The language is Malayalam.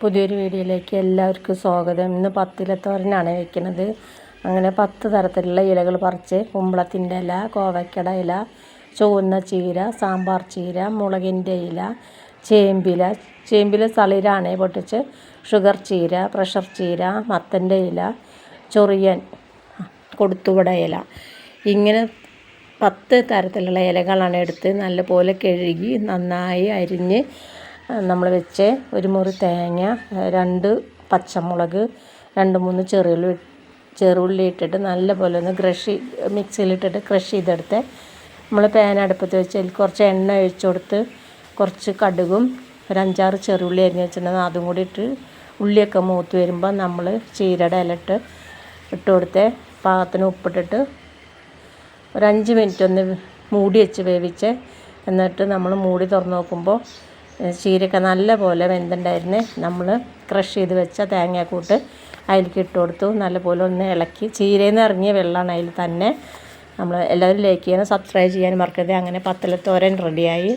പുതിയൊരു വീഡിയോയിലേക്ക് എല്ലാവർക്കും സ്വാഗതം. ഇന്ന് പത്തിലത്തോരനാണ് വെക്കുന്നത്. അങ്ങനെ 10 തരത്തിലുള്ള ഇലകൾ പറിച്ച് കുമ്പളത്തിൻ്റെ ഇല, കോവയ്ക്കട ഇല, ചുവന്ന ചീര, സാമ്പാർ ചീര, മുളകിൻ്റെ ഇല, ചേമ്പില തളിരാണ് പൊട്ടിച്ച്, ഷുഗർ ചീര, പ്രഷർ ചീര, മത്തൻ്റെ ഇല, ചൊറിയൻ, കൊടുത്തുവിട ഇല, ഇങ്ങനെ 10 തരത്തിലുള്ള ഇലകളാണ് എടുത്ത് നല്ലപോലെ കഴുകി നന്നായി അരിഞ്ഞ് നമ്മൾ വെച്ച് ഒരു മുറി തേങ്ങ, 2 പച്ചമുളക്, 2-3 ചെറുള്ളി ഇട്ടിട്ട് നല്ലപോലെ ഒന്ന് മിക്സിയിലിട്ടിട്ട് ക്രഷ് ചെയ്തെടുത്ത് നമ്മൾ പാൻ അടുപ്പത്ത് വെച്ച് അതിൽ കുറച്ച് എണ്ണ ഒഴിച്ചു കൊടുത്ത് കുറച്ച് കടുകും ഒരു 5-6 ചെറുള്ളി അരിഞ്ഞ് വെച്ചിട്ടുണ്ടെങ്കിൽ അതും കൂടി ഇട്ട് ഉള്ളിയൊക്കെ മൂത്ത് വരുമ്പോൾ നമ്മൾ ചീരയുടെ ഇല ഇട്ട് കൊടുത്ത് പാകത്തിന് ഉപ്പിട്ടിട്ട് ഒരു 5 മിനിറ്റ് ഒന്ന് മൂടി വെച്ച് വേവിച്ച് എന്നിട്ട് നമ്മൾ മൂടി തുറന്ന് നോക്കുമ്പോൾ ചീരയൊക്കെ നല്ലപോലെ വെന്തുണ്ടായിരുന്നു. നമ്മൾ ക്രഷ് ചെയ്ത് വെച്ച തേങ്ങാക്കൂട്ട് അതിലേക്ക് ഇട്ട് കൊടുത്തു. നല്ലപോലെ ഒന്ന് ഇളക്കി ചീരയിൽ നിന്ന് ഇറങ്ങിയ വെള്ളമാണ് അതിൽ തന്നെ. നമ്മൾ എല്ലാവരും ലൈക്ക് ചെയ്യാനും സബ്സ്ക്രൈബ് ചെയ്യാനും മറക്കരുത്. അങ്ങനെ പത്തലത്തോരൻ റെഡിയായി.